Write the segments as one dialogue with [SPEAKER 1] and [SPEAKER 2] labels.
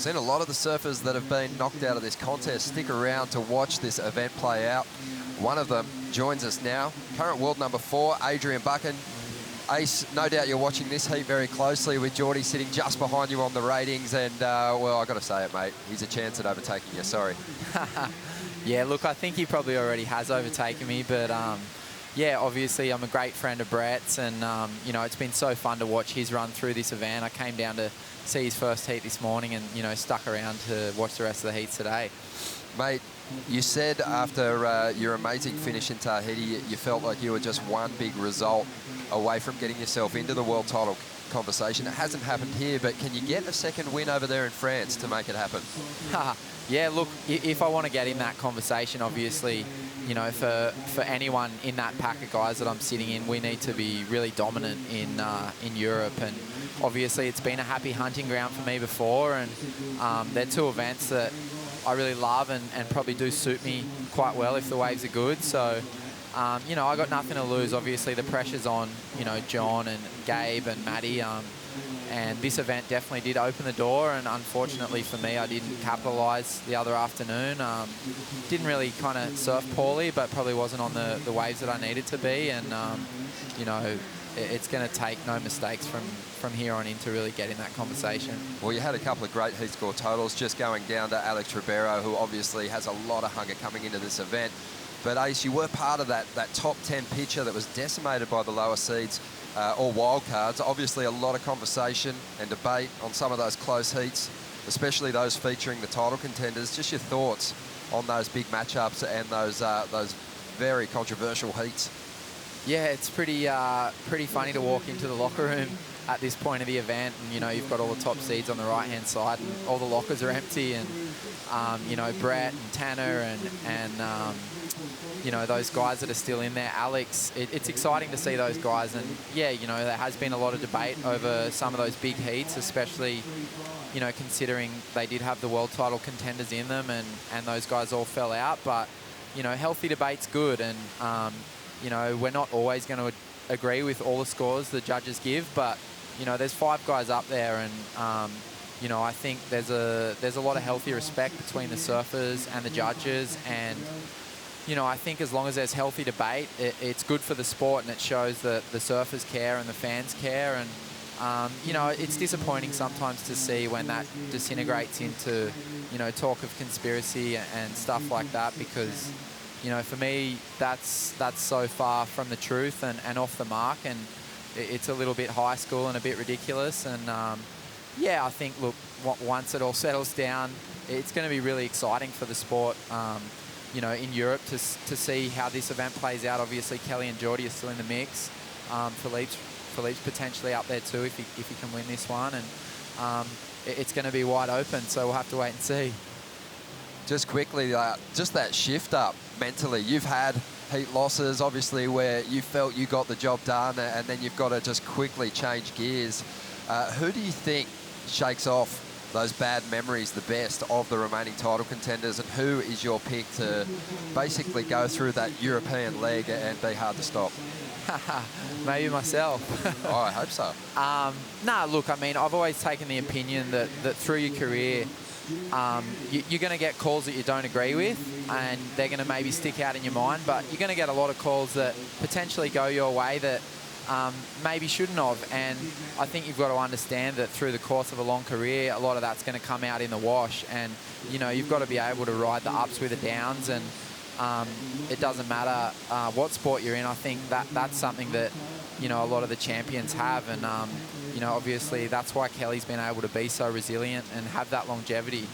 [SPEAKER 1] Seen a lot of the surfers that have been knocked out of this contest stick around to watch this event play out. One of them joins us now, current world number 4, Ace Buchan. Ace, no doubt you're watching this heat very closely with Geordie sitting just behind you on the ratings, and well, I've got to say it, mate, he's a chance at overtaking you, sorry.
[SPEAKER 2] Yeah, look, I think he probably already has overtaken me, but yeah, obviously I'm a great friend of Brett's, and you know, it's been so fun to watch his run through this event. I came down to see his first heat this morning and, you know, stuck around to watch the rest of the heats today.
[SPEAKER 1] Mate, you said after your amazing finish in Tahiti, you felt like you were just one big result away from getting yourself into the world title conversation. It hasn't happened here, but can you get a second win over there in France to make it happen?
[SPEAKER 2] Yeah, look, if I want to get in that conversation, obviously, you know, for anyone in that pack of guys that I'm sitting in, we need to be really dominant in Europe. And obviously it's been a happy hunting ground for me before, and they're two events that I really love and probably do suit me quite well if the waves are good. So, you know, I got nothing to lose. Obviously the pressure's on, you know, John and Gabe and Maddie. And this event definitely did open the door, and unfortunately for me, I didn't capitalise the other afternoon. Didn't really kind of surf poorly, but probably wasn't on the waves that I needed to be. And, you know, it's going to take no mistakes from here on in to really get in that conversation.
[SPEAKER 1] Well, you had a couple of great heat score totals, just going down to Alex Ribeiro, who obviously has a lot of hunger coming into this event. But Ace, you were part of that top 10 picture that was decimated by the lower seeds or wild cards. Obviously a lot of conversation and debate on some of those close heats, especially those featuring the title contenders. Just your thoughts on those big matchups and those very controversial heats.
[SPEAKER 2] Yeah, it's pretty funny to walk into the locker room at this point of the event, and you know, you've got all the top seeds on the right hand side and all the lockers are empty, and you know, Brett and Tanner and you know, those guys that are still in there. Alex, it's exciting to see those guys, and yeah, you know, there has been a lot of debate over some of those big heats, especially, you know, considering they did have the world title contenders in them, and those guys all fell out. But you know, healthy debate's good, and you know, we're not always going to agree with all the scores the judges give, but you know, there's 5 guys up there, and you know, I think there's a lot of healthy respect between the surfers and the judges, and you know, I think as long as there's healthy debate, it's good for the sport, and it shows that the surfers care and the fans care. And you know, it's disappointing sometimes to see when that disintegrates into, you know, talk of conspiracy and stuff like that, because you know, for me, that's so far from the truth and off the mark, and it's a little bit high school and a bit ridiculous. And yeah, I think, look, once it all settles down, it's going to be really exciting for the sport, you know, in Europe to see how this event plays out. Obviously, Kelly and Geordie are still in the mix. Philippe's potentially up there too if he can win this one, and it's going to be wide open, so we'll have to wait and see.
[SPEAKER 1] Just quickly, just that shift up mentally. You've had heat losses, obviously, where you felt you got the job done, and then you've got to just quickly change gears. Who do you think shakes off those bad memories the best of the remaining title contenders, and who is your pick to basically go through that European leg and be hard to stop?
[SPEAKER 2] Maybe myself.
[SPEAKER 1] Oh, I hope so.
[SPEAKER 2] Nah, look, I mean, I've always taken the opinion that through your career, you're going to get calls that you don't agree with, and they're going to maybe stick out in your mind, but you're going to get a lot of calls that potentially go your way that maybe shouldn't have. And I think you've got to understand that through the course of a long career, a lot of that's going to come out in the wash, and you know, you've got to be able to ride the ups with the downs, and it doesn't matter what sport you're in. I think that's something that, you know, a lot of the champions have, and you know, obviously that's why Kelly's been able to be so resilient and have that longevity.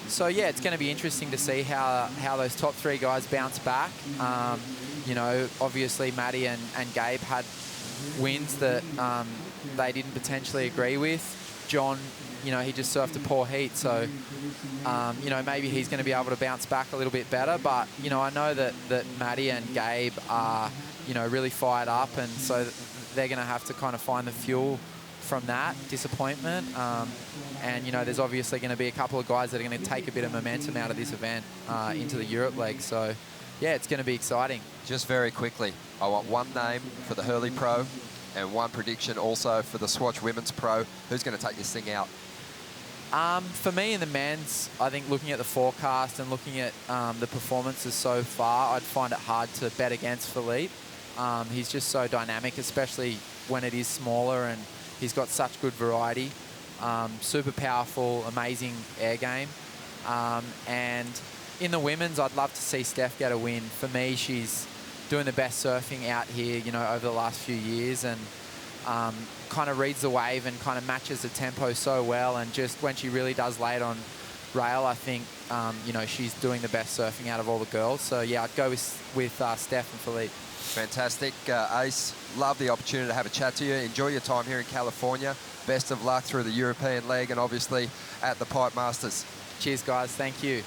[SPEAKER 2] So yeah, it's going to be interesting to see how those top 3 guys bounce back. You know, obviously Maddie and Gabe had wins that they didn't potentially agree with. John, you know, he just surfed a poor heat, so you know, maybe he's going to be able to bounce back a little bit better. But you know, I know that Maddie and Gabe are, you know, really fired up, and so they're going to have to kind of find the fuel from that disappointment. And you know, there's obviously going to be a couple of guys that are going to take a bit of momentum out of this event into the Europe leg. So yeah, it's going to be exciting.
[SPEAKER 1] Just very quickly, I want one name for the Hurley Pro and one prediction also for the Swatch Women's Pro. Who's going to take this thing out?
[SPEAKER 2] For me in the men's, I think looking at the forecast and looking at the performances so far, I'd find it hard to bet against Philippe. He's just so dynamic, especially when it is smaller, and he's got such good variety. Super powerful, amazing air game. And in the women's, I'd love to see Steph get a win. For me, she's doing the best surfing out here, you know, over the last few years, and kind of reads the wave and kind of matches the tempo so well. And just when she really does lay it on rail, I think, you know, she's doing the best surfing out of all the girls. So yeah, I'd go with Steph and Philippe.
[SPEAKER 1] Fantastic. Ace, love the opportunity to have a chat to you. Enjoy your time here in California. Best of luck through the European League and obviously at the Pipe Masters.
[SPEAKER 2] Cheers, guys. Thank you.